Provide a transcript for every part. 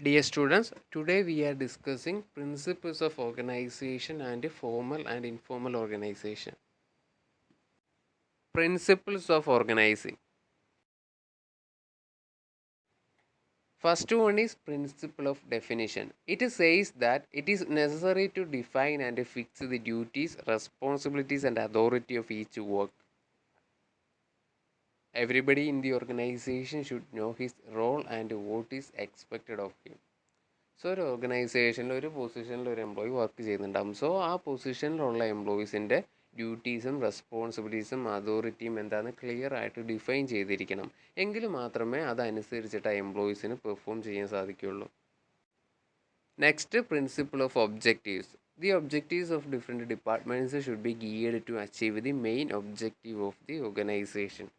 Dear students, today we are discussing principles of organization and formal and informal organization. Principles of organizing. First one is principle of definition. It says that it is necessary to define and fix the duties, responsibilities and authority of each work. Everybody in the organization should know his role and what is expected of him. So ഒരു ഓർഗനൈസേഷനിൽ ഒരു പൊസിഷനിൽ ഒരു employee work ചെയ്യുന്നുണ്ടാകും. So ആ പൊസിഷനിലുള്ള എംപ്ലോയീസിൻ്റെ ഡ്യൂട്ടീസും റെസ്പോൺസിബിലിറ്റീസും അതോറിറ്റിയും എന്താണെന്ന് clear ആയിട്ട് define ചെയ്തിരിക്കണം. എങ്കിൽ മാത്രമേ അതനുസരിച്ചിട്ട് ആ എംപ്ലോയീസിന് പെർഫോം ചെയ്യാൻ സാധിക്കുകയുള്ളൂ. Next, principle of objectives. The objectives of different departments should be geared to achieve the main objective of the organisation.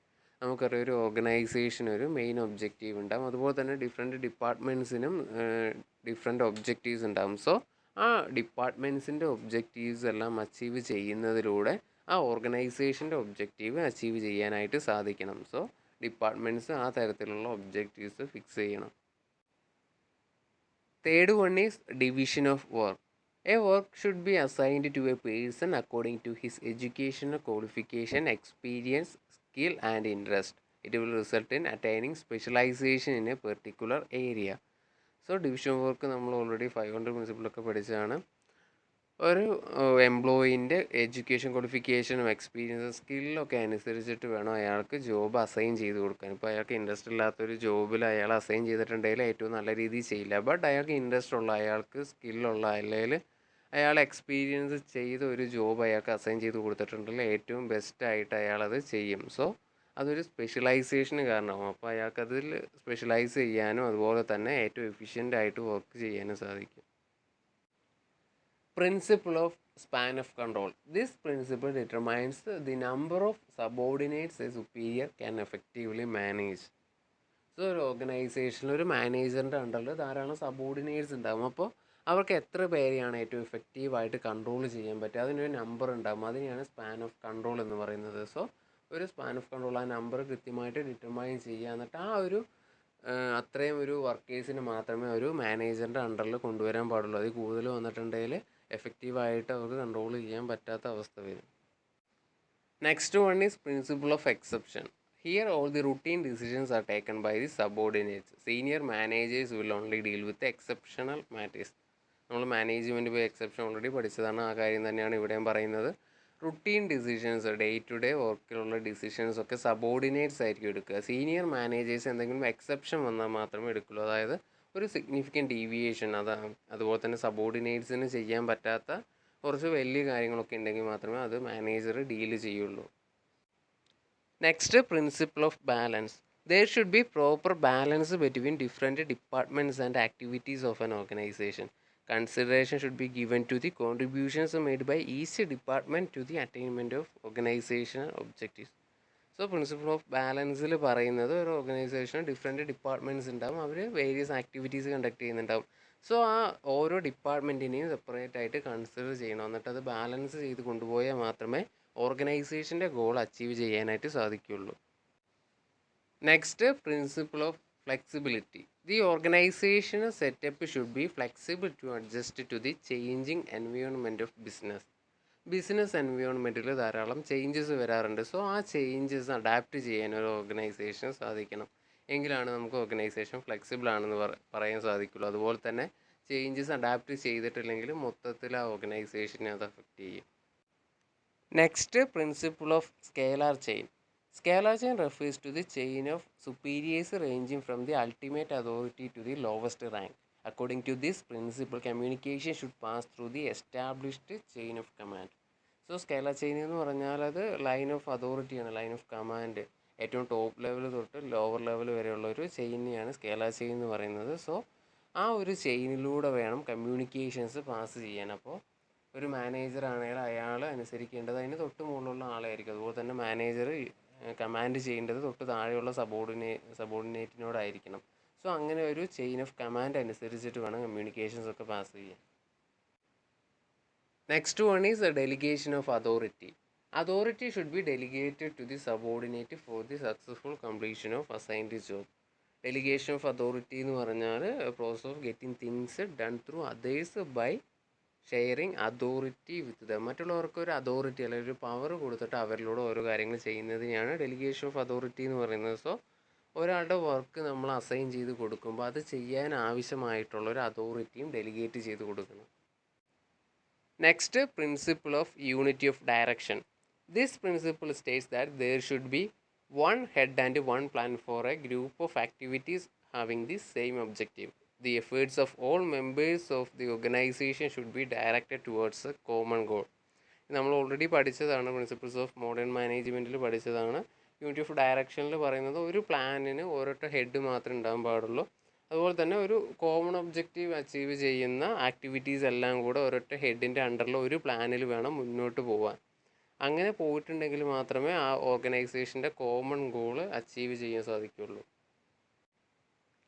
നമുക്കറിയാം, ഒരു ഓർഗനൈസേഷൻ ഒരു മെയിൻ ഒബ്ജക്റ്റീവ് ഉണ്ടാകും. അതുപോലെ തന്നെ ഡിഫറെൻറ്റ് ഡിപ്പാർട്ട്മെൻറ്റ്സിനും ഡിഫറെൻറ്റ് ഒബ്ജക്റ്റീവ്സ് ഉണ്ടാകും. സോ ആ ഡിപ്പാർട്ട്മെൻറ്റ്സിൻ്റെ ഒബ്ജക്റ്റീവ്സ് എല്ലാം അച്ചീവ് ചെയ്യുന്നതിലൂടെ ആ ഓർഗനൈസേഷൻ്റെ ഒബ്ജക്റ്റീവ് അച്ചീവ് ചെയ്യാനായിട്ട് സാധിക്കണം. സോ ഡിപ്പാർട്ട്മെൻറ്റ്സ് ആ തരത്തിലുള്ള ഒബ്ജക്റ്റീവ്സ് ഫിക്സ് ചെയ്യണം. Third one is division of work. A work should be assigned to a person according to his educational qualification, experience, skill and interest. It will result in attaining specialization in a particular area. So division of work നമ്മൾ already 500 പ്രിൻസിപ്പിളൊക്കെ പഠിച്ചതാണ്. ഒരു എംപ്ലോയീൻ്റെ education ക്വാളിഫിക്കേഷനും എക്സ്പീരിയൻസും സ്കില്ലൊക്കെ അനുസരിച്ചിട്ട് വേണം അയാൾക്ക് job assign ചെയ്ത് കൊടുക്കാൻ. ഇപ്പോൾ അയാൾക്ക് ഇൻട്രസ്റ്റ് ഇല്ലാത്തൊരു ജോബിൽ അയാൾ അസൈൻ ചെയ്തിട്ടുണ്ടെങ്കിൽ ഏറ്റവും നല്ല രീതിയിൽ ചെയ്യില്ല. ബട്ട് അയാൾക്ക് ഇൻട്രസ്റ്റ് ഉള്ള, അയാൾക്ക് സ്കില്ലുള്ള, അല്ലെങ്കിൽ അയാൾ എക്സ്പീരിയൻസ് ചെയ്ത ഒരു ജോബ് അയാൾക്ക് അസൈൻ ചെയ്ത് കൊടുത്തിട്ടുണ്ടെങ്കിൽ ഏറ്റവും ബെസ്റ്റായിട്ട് അയാളത് ചെയ്യും. സോ അതൊരു സ്പെഷ്യലൈസേഷന് കാരണമാകും. അപ്പോൾ അയാൾക്കതിൽ സ്പെഷ്യലൈസ് ചെയ്യാനും അതുപോലെ തന്നെ ഏറ്റവും എഫിഷ്യൻ്റ് വർക്ക് ചെയ്യാനും സാധിക്കും. Principle of span of control. This principle determines the number of subordinates a superior can effectively manage. So ഒരു ഓർഗനൈസേഷനിൽ ഒരു മാനേജറിൻ്റെ അണ്ടറിൽ ധാരാളം സബോർഡിനേറ്റ്സ് ഉണ്ടാകും. അപ്പോൾ അവർക്ക് എത്ര പേരെയാണ് ഏറ്റവും എഫക്റ്റീവായിട്ട് കൺട്രോൾ ചെയ്യാൻ പറ്റുക, അതിനൊരു നമ്പർ ഉണ്ടാകും. അതിനെയാണ് സ്പാൻ ഓഫ് കൺട്രോൾ എന്ന് പറയുന്നത്. സോ ഒരു സ്പാൻ ഓഫ് കൺട്രോൾ, ആ നമ്പർ കൃത്യമായിട്ട് ഡിറ്റർമൈൻ ചെയ്യുക, എന്നിട്ട് ആ ഒരു അത്രയും ഒരു വർക്കേഴ്സിന് മാത്രമേ ഒരു മാനേജറിൻ്റെ അണ്ടറിൽ കൊണ്ടുവരാൻ പാടുള്ളൂ. അതിൽ കൂടുതൽ വന്നിട്ടുണ്ടെങ്കിൽ എഫക്റ്റീവായിട്ട് അവർക്ക് കൺട്രോൾ ചെയ്യാൻ പറ്റാത്ത അവസ്ഥ വരും. Next one is principle of exception. Here all the routine decisions are taken by the subordinates. Senior managers will only deal with exceptional matters. നമ്മൾ മാനേജ്മെൻറ്റ് പോയി എക്സെപ്ഷൻ ഓൾറെഡി പഠിച്ചതാണ്. ആ കാര്യം തന്നെയാണ് ഇവിടെയും പറയുന്നത്. Routine decisions, day to day വർക്കിലുള്ള decisions ഒക്കെ സബോർഡിനേറ്റ്സ് ആയിരിക്കും എടുക്കുക. സീനിയർ മാനേജേഴ്സ് എന്തെങ്കിലും എക്സെപ്ഷൻ വന്നാൽ മാത്രമേ എടുക്കുള്ളൂ. അതായത് ഒരു സിഗ്നിഫിക്കൻറ്റ് ഡീവിയേഷൻ, അതുപോലെ തന്നെ സബോർഡിനേറ്റ്സിന് ചെയ്യാൻ പറ്റാത്ത കുറച്ച് വലിയ കാര്യങ്ങളൊക്കെ ഉണ്ടെങ്കിൽ മാത്രമേ അത് മാനേജർ ഡീല് ചെയ്യുള്ളൂ. Next, principle of balance. There should be proper balance between different departments and activities of an organization. Consideration should be given to the contributions made by each department to the attainment of organizational objectives. So principle of ബാലൻസിൽ പറയുന്നത്, ഒരു ഓർഗനൈസേഷനിൽ different departments ഉണ്ടാവും. അവർ various activities conduct ചെയ്യുന്നുണ്ടാവും. So ആ ഓരോ ഡിപ്പാർട്ട്മെൻറ്റിനെയും separate ആയിട്ട് കൺസിഡർ ചെയ്യണം. എന്നിട്ട് അത് ബാലൻസ് ചെയ്ത് കൊണ്ടുപോയാൽ മാത്രമേ ഓർഗനൈസേഷൻ്റെ ഗോൾ അച്ചീവ് ചെയ്യാനായിട്ട് സാധിക്കുകയുള്ളൂ. Next, principle of flexibility. The organisation setup should be flexible to adjust to the changing environment of business എൻവയോൺമെൻറ്റിൽ ധാരാളം ചേഞ്ചസ് വരാറുണ്ട്. സോ ആ ചേഞ്ചസ് അഡാപ്റ്റ് ചെയ്യാൻ ഒരു ഓർഗനൈസേഷന് സാധിക്കണം. എങ്കിലാണ് നമുക്ക് ഓർഗനൈസേഷൻ ഫ്ലെക്സിബിൾ ആണെന്ന് പറയാൻ സാധിക്കുള്ളൂ. അതുപോലെ തന്നെ ചേഞ്ചസ് അഡാപ്റ്റ് ചെയ്തിട്ടില്ലെങ്കിൽ മൊത്തത്തിൽ ആ ഓർഗനൈസേഷനെ അത് അഫക്റ്റ് ചെയ്യും. Next, principle of scalar chain. Scalar chain refers to the chain of superiors ranging from the ultimate authority to the lowest rank. According to this principle, communication should pass through the established chain of command. So scalar chain എന്ന് പറഞ്ഞാൽ അത് line of അതോറിറ്റിയാണ്, line of command. ഏറ്റവും top level തൊട്ട് lower level വരെയുള്ള ഒരു ചെയിനെയാണ് scalar chain എന്ന് പറയുന്നത്. സോ ആ ഒരു ചെയിനിലൂടെ വേണം കമ്മ്യൂണിക്കേഷൻസ് പാസ് ചെയ്യാൻ. അപ്പോൾ ഒരു മാനേജർ ആണെങ്കിൽ അയാൾ അനുസരിക്കേണ്ടത് അതിന് തൊട്ട് മുകളിലുള്ള ആളായിരിക്കും. അതുപോലെ തന്നെ മാനേജർ കമാൻഡ് ചെയ്യേണ്ടത് തൊട്ട് താഴെയുള്ള സബോർഡിനേറ്റിനോടായിരിക്കണം. സോ അങ്ങനെ ഒരു ചെയിൻ ഓഫ് കമാൻഡ് അനുസരിച്ചിട്ട് വേണം കമ്മ്യൂണിക്കേഷൻസ് ഒക്കെ പാസ് ചെയ്യാൻ. Next one is delegation of authority. Authority should be delegated to the subordinate for the successful completion of assigned job. Delegation of authority എന്ന് പറഞ്ഞാൽ process of getting things done through others by sharing authority with them. മറ്റുള്ളവർക്ക് ഒരു authority അല്ലെങ്കിൽ ഒരു power കൊടുത്തിട്ട് അവരിലൂടെ ഓരോ കാര്യങ്ങൾ ചെയ്യുന്നതിനെയാണ് ഡെലിഗേഷൻ ഓഫ് അതോറിറ്റി എന്ന് പറയുന്നത്. സോ ഒരാളുടെ വർക്ക് നമ്മൾ അസൈൻ ചെയ്ത് കൊടുക്കുമ്പോൾ അത് ചെയ്യാൻ ആവശ്യമായിട്ടുള്ള ഒരു അതോറിറ്റിയും ഡെലിഗേറ്റ് ചെയ്ത് കൊടുക്കണം. Next, principle of unity of direction. This principle States that there should be one head and one plan for a group of activities having the same objective. The efforts of all members of the organization should be directed towards a common goal. നമ്മൾ already പഠിച്ചതാണ്, principles of modern മാനേജ്മെൻറ്റിൽ പഠിച്ചതാണ്. Unity of ഡയറക്ഷനിൽ പറയുന്നത് ഒരു പ്ലാനിന് ഒരൊറ്റ head മാത്രമേ ഉണ്ടാകാൻ പാടുള്ളൂ. അതുപോലെ തന്നെ ഒരു കോമൺ ഒബ്ജക്റ്റീവ് അച്ചീവ് ചെയ്യുന്ന ആക്ടിവിറ്റീസ് എല്ലാം കൂടെ ഒരൊറ്റ ഹെഡിൻ്റെ അണ്ടറിൽ ഒരു പ്ലാനിൽ വേണം മുന്നോട്ട് പോകാൻ. അങ്ങനെ പോയിട്ടുണ്ടെങ്കിൽ മാത്രമേ ആ ഓർഗനൈസേഷൻ്റെ കോമൺ ഗോൾ അച്ചീവ് ചെയ്യാൻ സാധിക്കുകയുള്ളൂ.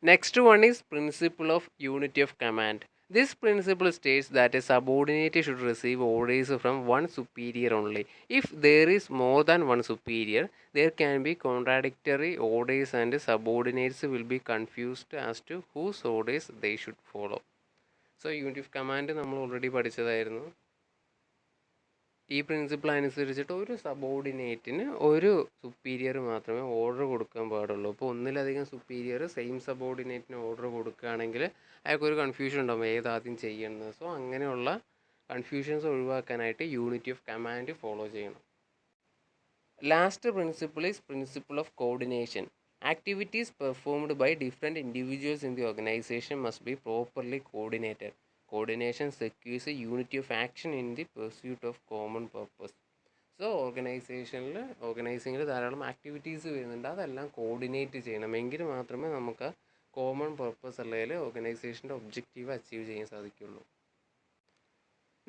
Next one is principle of unity of command. This principle states that a subordinate should receive orders from one superior only. If there is more than one superior, there can be contradictory orders and subordinates will be confused as to whose orders they should follow. So unity of command നമ്മൾ already പഠിച്ചതായിരുന്നു. ഈ principle അനുസരിച്ചിട്ട് ഒരു സബോർഡിനേറ്റിന് ഒരു superior മാത്രമേ order കൊടുക്കാൻ പാടുള്ളൂ. ഇപ്പോൾ ഒന്നിലധികം സുപ്പീരിയർ സെയിം സബോർഡിനേറ്റിന് ഓർഡർ കൊടുക്കുകയാണെങ്കിൽ അയാൾക്കൊരു കൺഫ്യൂഷൻ ഉണ്ടാകും ഏതാദ്യം ചെയ്യണമെന്ന്. സോ അങ്ങനെയുള്ള കൺഫ്യൂഷൻസ് ഒഴിവാക്കാനായിട്ട് യൂണിറ്റി ഓഫ് കമാൻഡ് ഫോളോ ചെയ്യണം. Last principle is principle of coordination. Activities performed by different individuals in the organisation must be properly coordinated. Coordination secures a unity of action in the pursuit of common purpose. So ഓർഗനൈസിങ്ങിൽ ധാരാളം activities വരുന്നുണ്ട്, അതെല്ലാം coordinate ചെയ്യണം. എങ്കിൽ മാത്രമേ നമുക്ക് common purpose അല്ലെങ്കിൽ ഓർഗനൈസേഷൻ്റെ objective achieve ചെയ്യാൻ സാധിക്കുള്ളൂ.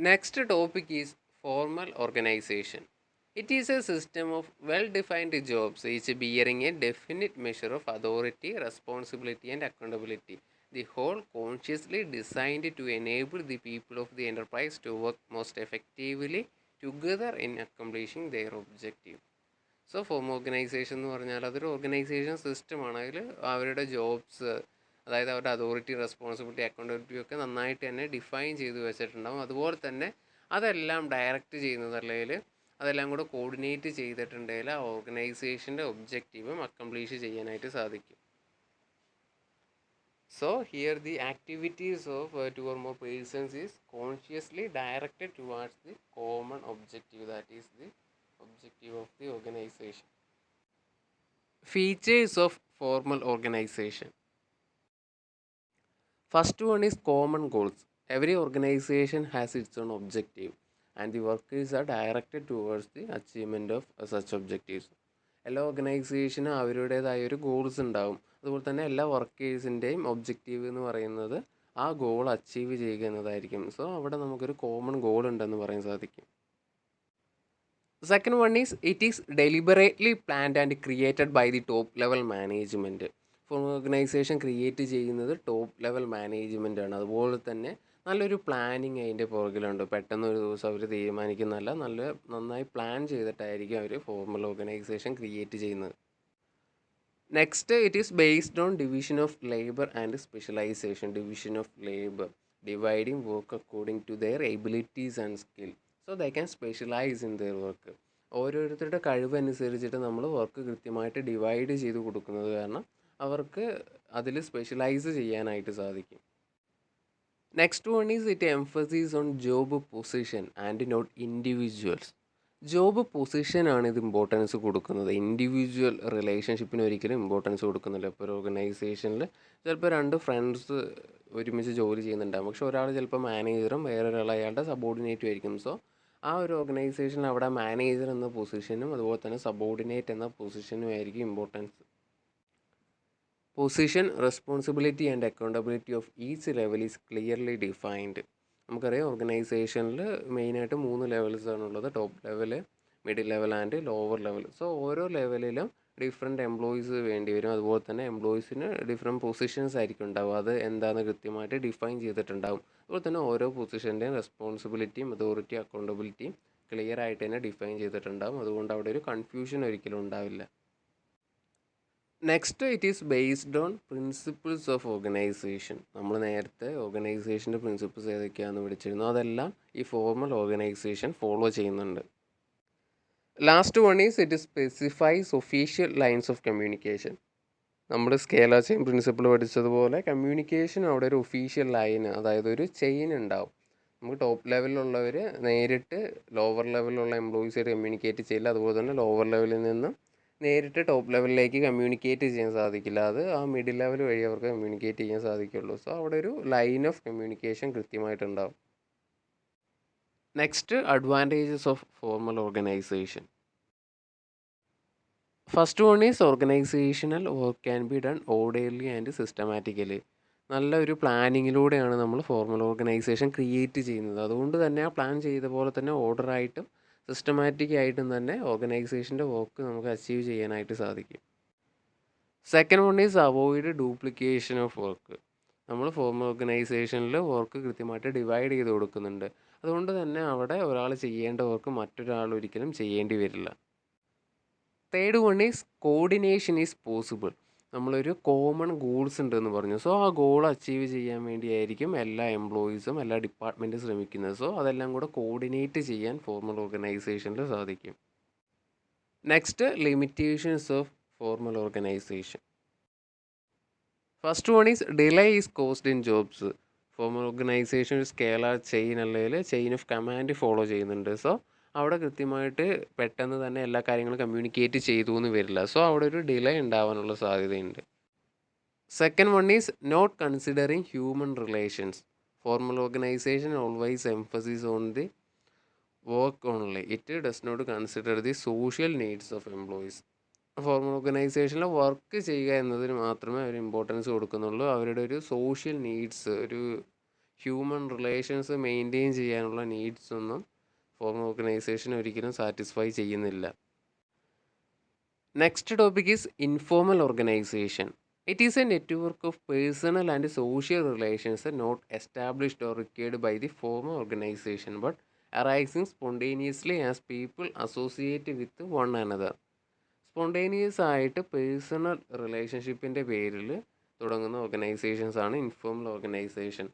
Next topic is formal organisation. It is a system of well-defined jobs, each bearing a definite measure of authority, responsibility and accountability. The whole consciously designed to enable the people of the enterprise to work most effectively together in accomplishing their objective. So form organisation എന്ന് പറഞ്ഞാൽ അതൊരു organisation സിസ്റ്റമാണ്. അതിൽ അവരുടെ jobs, അതായത് അവരുടെ authority, responsibility, accountability ഒക്കെ നന്നായിട്ട് തന്നെ ഡിഫൈൻ ചെയ്ത് വെച്ചിട്ടുണ്ടാകും. അതുപോലെ തന്നെ അതെല്ലാം ഡയറക്റ്റ് ചെയ്യുന്നത് അല്ലെങ്കിൽ അതെല്ലാം കൂടെ കോർഡിനേറ്റ് ചെയ്തിട്ടുണ്ടെങ്കിൽ ആ ഓർഗനൈസേഷൻ്റെ ഒബ്ജക്റ്റീവും അക്കംപ്ലീഷ് ചെയ്യാനായിട്ട് സാധിക്കും. So here the activities of two or more persons is consciously directed towards the common objective, that is the objective of the organization. Features of formal organization. First one is common goals. Every organization has its own objective and the workers are directed towards the achievement of such objectives. എല്ലാ ഓർഗനൈസേഷനും അവരുടേതായ ഒരു goals ഉണ്ടാകും. അതുപോലെ തന്നെ എല്ലാ വർക്കേഴ്സിൻ്റെയും objective എന്ന് പറയുന്നത് ആ ഗോൾ അച്ചീവ് ചെയ്യുക എന്നതായിരിക്കും. സോ അവിടെ നമുക്കൊരു കോമൺ ഗോൾ ഉണ്ടെന്ന് പറയാൻ സാധിക്കും. Second one is it is deliberately planned and created by the top level management. For organisation create ചെയ്യുന്നത് ടോപ്പ് ലെവൽ മാനേജ്മെൻ്റ് ആണ്. അതുപോലെ തന്നെ നല്ലൊരു പ്ലാനിങ് അതിൻ്റെ പുറകിലുണ്ട്. പെട്ടെന്ന് ഒരു ദിവസം അവർ തീരുമാനിക്കുന്നതല്ല, നന്നായി പ്ലാൻ ചെയ്തിട്ടായിരിക്കും അവർ ഫോർമൽ ഓർഗനൈസേഷൻ ക്രിയേറ്റ് ചെയ്യുന്നത്. Next, it is based on division of labour and specialisation. Division of labour, dividing work according to their abilities and skill. So they can specialise in their work. ഓരോരുത്തരുടെ കഴിവനുസരിച്ചിട്ട് നമ്മൾ work കൃത്യമായിട്ട് divide ചെയ്ത് കൊടുക്കുന്നത് കാരണം അവർക്ക് അതിൽ സ്പെഷ്യലൈസ് ചെയ്യാനായിട്ട് സാധിക്കും. Next one is it emphasis on job position and not individuals. Job പൊസിഷനാണ് ഇത് ഇമ്പോർട്ടൻസ് കൊടുക്കുന്നത്. ഇൻഡിവിജ്വൽ റിലേഷൻഷിപ്പിന് ഒരിക്കലും ഇമ്പോർട്ടൻസ് കൊടുക്കുന്നില്ല. ഇപ്പോൾ ഒരു ഓർഗനൈസേഷനിൽ ചിലപ്പോൾ രണ്ട് ഫ്രണ്ട്സ് ഒരുമിച്ച് ജോലി ചെയ്യുന്നുണ്ടാകും, പക്ഷെ ഒരാൾ ചിലപ്പോൾ മാനേജറും വേറൊരാൾ അയാളുടെ സബോർഡിനേറ്റും ആയിരിക്കും. സോ ആ ഒരു ഓർഗനൈസേഷനിൽ അവിടെ മാനേജർ എന്ന പൊസിഷനും അതുപോലെ തന്നെ സബോർഡിനേറ്റ് എന്ന പൊസിഷനും ആയിരിക്കും importance. Position, responsibility and accountability of each level is clearly defined. നമുക്കറിയാം ഓർഗനൈസേഷനിൽ മെയിനായിട്ട് 3 ലെവൽസ് ആണുള്ളത്: top level, middle level and lower level. So ഓരോ ലെവലിലും ഡിഫറെൻറ്റ് എംപ്ലോയീസ് വേണ്ടി വരും. അതുപോലെ തന്നെ എംപ്ലോയീസിന് ഡിഫറെൻറ്റ് പൊസിഷൻസ് ആയിരിക്കും ഉണ്ടാവും. അത് എന്താണെന്ന് കൃത്യമായിട്ട് ഡിഫൈൻ ചെയ്തിട്ടുണ്ടാവും. അതുപോലെ തന്നെ ഓരോ പൊസിഷൻ്റെയും റെസ്പോൺസിബിലിറ്റിയും അതോറിറ്റി അക്കൗണ്ടബിലിറ്റിയും ക്ലിയർ ആയിട്ട് തന്നെ ഡിഫൈൻ ചെയ്തിട്ടുണ്ടാവും. അതുകൊണ്ട് അവിടെ ഒരു കൺഫ്യൂഷൻ ഒരിക്കലും ഉണ്ടാവില്ല. Next it is based on principles of organisation. നമ്മൾ നേരത്തെ ഓർഗനൈസേഷൻ്റെ പ്രിൻസിപ്പിൾസ് ഏതൊക്കെയാണെന്ന് വിളിച്ചിരുന്നു, അതെല്ലാം ഈ ഫോർമൽ ഓർഗനൈസേഷൻ ഫോളോ ചെയ്യുന്നുണ്ട്. Last one is it specifies official lines of communication. നമ്മൾ സ്കേലാർ ചെയിൻ പ്രിൻസിപ്പിൾ പഠിച്ചതുപോലെ കമ്മ്യൂണിക്കേഷൻ അവിടെ ഒരു ഒഫീഷ്യൽ ലൈൻ, അതായത് ഒരു ചെയിൻ ഉണ്ടാവും. നമുക്ക് ടോപ്പ് ലെവലിലുള്ളവർ നേരിട്ട് ലോവർ ലെവലിലുള്ള എംപ്ലോയീസായിട്ട് കമ്മ്യൂണിക്കേറ്റ് ചെയ്യില്ല, അതുപോലെ തന്നെ ലോവർ ലെവലിൽ നിന്ന് നേരിട്ട് ടോപ്പ് ലെവലിലേക്ക് കമ്മ്യൂണിക്കേറ്റ് ചെയ്യാൻ സാധിക്കില്ല. അത് ആ മിഡിൽ ലെവൽ വഴി അവർക്ക് കമ്മ്യൂണിക്കേറ്റ് ചെയ്യാൻ സാധിക്കുള്ളൂ. സോ അവിടെ ഒരു ലൈൻ ഓഫ് കമ്മ്യൂണിക്കേഷൻ കൃത്യമായിട്ടുണ്ടാവും. Next advantages of formal organisation. First one is organisational work can be done orderly and systematically. നല്ലൊരു പ്ലാനിങ്ങിലൂടെയാണ് നമ്മൾ ഫോർമൽ ഓർഗനൈസേഷൻ ക്രിയേറ്റ് ചെയ്യുന്നത്. അതുകൊണ്ട് തന്നെ ആ പ്ലാൻ ചെയ്ത പോലെ തന്നെ ഓർഡറായിട്ടും സിസ്റ്റമാറ്റിക് ആയിട്ടും തന്നെ ഓർഗനൈസേഷൻ്റെ വർക്ക് നമുക്ക് അച്ചീവ് ചെയ്യാനായിട്ട് സാധിക്കും. Second one is avoid duplication of work. നമ്മൾ ഫോർമൽ ഓർഗനൈസേഷനിൽ വർക്ക് കൃത്യമായിട്ട് ഡിവൈഡ് ചെയ്ത് കൊടുക്കുന്നുണ്ട്. അതുകൊണ്ട് തന്നെ അവിടെ ഒരാൾ ചെയ്യേണ്ട വർക്ക് മറ്റൊരാൾ ഒരിക്കലും ചെയ്യേണ്ടി വരില്ല. Third one is coordination is possible. നമ്മളൊരു കോമൺ ഗോൾസ് ഉണ്ടെന്ന് പറഞ്ഞു. സോ ആ ഗോൾ അച്ചീവ് ചെയ്യാൻ വേണ്ടിയായിരിക്കും എല്ലാ എംപ്ലോയീസും എല്ലാ ഡിപ്പാർട്ട്മെൻറ്റും ശ്രമിക്കുന്നത്. സോ അതെല്ലാം കൂടെ കോർഡിനേറ്റ് ചെയ്യാൻ ഫോർമൽ ഓർഗനൈസേഷനിൽ സാധിക്കും. Next limitations of formal organisation. First one is delay is cost in jobs. Formal organisation ഒരു സ്കേലാർ ചെയിൻ അല്ലെങ്കിൽ ചെയിൻ ഓഫ് കമാൻഡ് ഫോളോ ചെയ്യുന്നുണ്ട്. സോ അവിടെ കൃത്യമായിട്ട് പെട്ടെന്ന് തന്നെ എല്ലാ കാര്യങ്ങളും കമ്മ്യൂണിക്കേറ്റ് ചെയ്തു എന്ന് വരില്ല. സോ അവിടെ ഒരു ഡിലേ ഉണ്ടാവാനുള്ള സാധ്യതയുണ്ട്. Second one is not considering human relations. Formal organisation always emphasis on the work only. It does not consider the social needs of employees. Formal ഓർഗനൈസേഷനിൽ വർക്ക് ചെയ്യുക എന്നതിന് മാത്രമേ അവർ ഇമ്പോർട്ടൻസ് കൊടുക്കുന്നുള്ളൂ. അവരുടെ ഒരു സോഷ്യൽ നീഡ്സ്, ഒരു ഹ്യൂമൻ റിലേഷൻസ് മെയിൻറ്റെയിൻ ചെയ്യാനുള്ള നീഡ്സ് ഒന്നും ഫോർമൽ ഓർഗനൈസേഷൻ ഒരിക്കലും സാറ്റിസ്ഫൈ ചെയ്യുന്നില്ല. Next topic is informal organisation. It is a network of personal and social relations not established or required by the formal organisation but arising spontaneously as people associate with one another. Spontaneous ആയിട്ട് personal റിലേഷൻഷിപ്പിൻ്റെ പേരിൽ തുടങ്ങുന്ന organisations ആണ് informal organisation.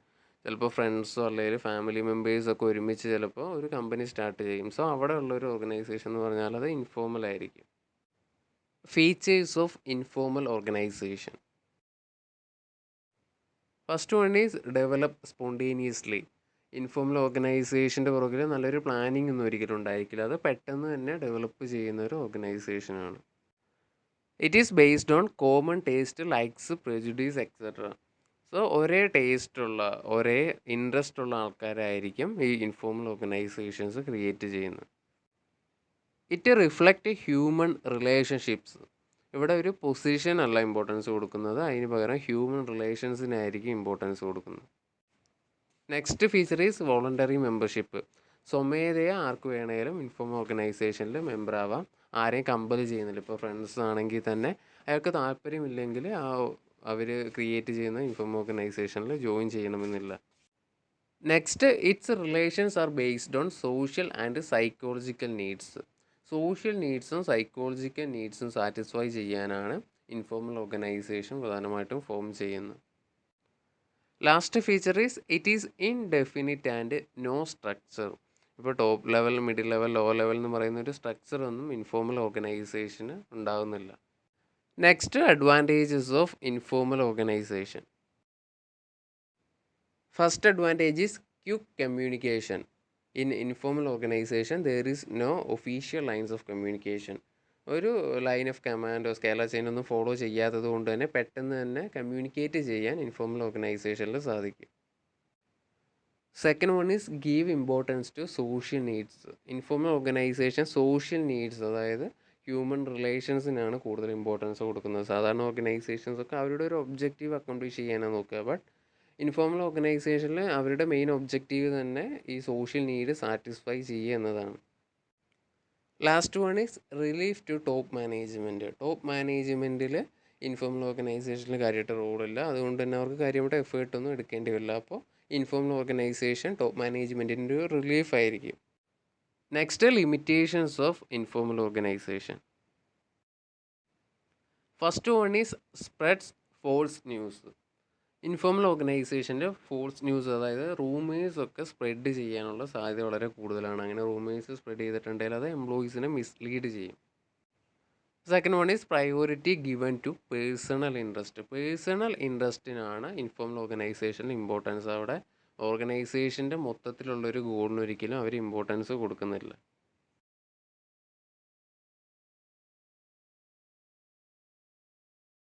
ചിലപ്പോൾ ഫ്രണ്ട്സോ അല്ലെങ്കിൽ family മെമ്പേഴ്സൊക്കെ ഒരുമിച്ച് ചിലപ്പോൾ ഒരു കമ്പനി സ്റ്റാർട്ട് ചെയ്യും. സോ അവിടെ ഉള്ളൊരു ഓർഗനൈസേഷൻ എന്ന് പറഞ്ഞാൽ അത് ഇൻഫോർമൽ ആയിരിക്കും. Features of informal organisation. First one is develop spontaneously. Informal ഓർഗനൈസേഷൻ്റെ പുറകിൽ നല്ലൊരു പ്ലാനിങ് ഒന്നും ഒരിക്കലും ഉണ്ടായിരിക്കില്ല. അത് പെട്ടെന്ന് തന്നെ ഡെവലപ്പ് ചെയ്യുന്ന ഒരു ഓർഗനൈസേഷനാണ്. It is based on common taste, likes, prejudices etcetera. So ഒരേ ടേസ്റ്റുള്ള ഒരേ ഇൻട്രസ്റ്റ് ഉള്ള ആൾക്കാരായിരിക്കും ഈ ഇൻഫോർമൽ ഓർഗനൈസേഷൻസ് ക്രിയേറ്റ് ചെയ്യുന്നത്. It reflect human relationships. ഇവിടെ ഒരു പൊസിഷൻ അല്ല ഇമ്പോർട്ടൻസ് കൊടുക്കുന്നത്, അതിന് പകരം ഹ്യൂമൻ റിലേഷൻസിനായിരിക്കും ഇമ്പോർട്ടൻസ് കൊടുക്കുന്നത്. Next feature is voluntary membership. സ്വമേധയാ ആർക്ക് വേണേലും ഇൻഫോർമൽ ഓർഗനൈസേഷനിൽ മെമ്പർ ആവാം. ആരെയും കമ്പൽ ചെയ്യുന്നില്ല. ഇപ്പോൾ ഫ്രണ്ട്സ് ആണെങ്കിൽ തന്നെ അയാൾക്ക് താല്പര്യമില്ലെങ്കിൽ അവർ ക്രിയേറ്റ് ചെയ്യുന്ന ഇൻഫോർമൽ ഓർഗനൈസേഷനിൽ ജോയിൻ ചെയ്യണമെന്നില്ല. Next its relations are based on social and psychological needs. Social നീഡ്സും സൈക്കോളജിക്കൽ നീഡ്സും സാറ്റിസ്ഫൈ ചെയ്യാനാണ് ഇൻഫോർമൽ ഓർഗനൈസേഷൻ പ്രധാനമായിട്ടും ഫോം ചെയ്യുന്നത്. Last feature is it is indefinite and no structure. ഇപ്പോൾ top level, middle level, low level എന്ന് പറയുന്ന ഒരു സ്ട്രക്ചർ ഒന്നും ഇൻഫോർമൽ ഓർഗനൈസേഷന് ഉണ്ടാകുന്നില്ല. Next advantages of informal organisation. First advantage is quick communication. In informal organisation there is no official lines of communication. ഒരു line of കമാൻഡോ scalar chain ഒന്നും follow ചെയ്യാത്തത് കൊണ്ട് തന്നെ പെട്ടെന്ന് തന്നെ കമ്മ്യൂണിക്കേറ്റ് ചെയ്യാൻ ഇൻഫോർമൽ ഓർഗനൈസേഷനിൽ സാധിക്കും. Second one is give importance to social needs. Informal organisation social needs, അതായത് ഹ്യൂമൻ റിലേഷൻസിനാണ് കൂടുതൽ ഇമ്പോർട്ടൻസ് കൊടുക്കുന്നത്. സാധാരണ ഓർഗനൈസേഷൻസൊക്കെ അവരുടെ ഒരു ഒബ്ജക്റ്റീവ് അക്കംപ്ലിഷ് ചെയ്യാനാണ് നോക്കുക. ബട്ട് ഇൻഫോർമൽ ഓർഗനൈസേഷനിൽ അവരുടെ മെയിൻ ഒബ്ജക്റ്റീവ് തന്നെ ഈ സോഷ്യൽ നീഡ് സാറ്റിസ്ഫൈ ചെയ്യുക എന്നതാണ്. Last one is relief to top management. Top മാനേജ്മെൻറ്റിൽ ഇൻഫോർമൽ ഓർഗനൈസേഷനിൽ കാര്യമായിട്ട് റോളില്ല. അതുകൊണ്ട് തന്നെ അവർക്ക് കാര്യമായിട്ട് എഫേർട്ടൊന്നും എടുക്കേണ്ടി വരില്ല. അപ്പോൾ ഇൻഫോർമൽ ഓർഗനൈസേഷൻ ടോപ്പ് മാനേജ്മെൻറ്റിൻ്റെ ഒരു റിലീഫ് ആയിരിക്കും. Next limitations of informal organisation. First one is spreads false news. Informal ഓർഗനൈസേഷൻ്റെ ഫോൾസ് ന്യൂസ്, അതായത് റൂമേഴ്സ് ഒക്കെ സ്പ്രെഡ് ചെയ്യാനുള്ള സാധ്യത വളരെ കൂടുതലാണ്. അങ്ങനെ റൂമേഴ്സ് സ്പ്രെഡ് ചെയ്തിട്ടുണ്ടെങ്കിൽ അത് എംപ്ലോയീസിനെ മിസ്ലീഡ് ചെയ്യും. Second one is priority given to personal interest. Personal ഇൻട്രസ്റ്റിനാണ് ഇൻഫോർമൽ ഓർഗനൈസേഷനിൽ ഇമ്പോർട്ടൻസ്. അവിടെ ഓർഗനൈസേഷൻ്റെ മൊത്തത്തിലുള്ളൊരു ഗോളിനൊരിക്കലും അവർ ഇമ്പോർട്ടൻസ് കൊടുക്കുന്നില്ല.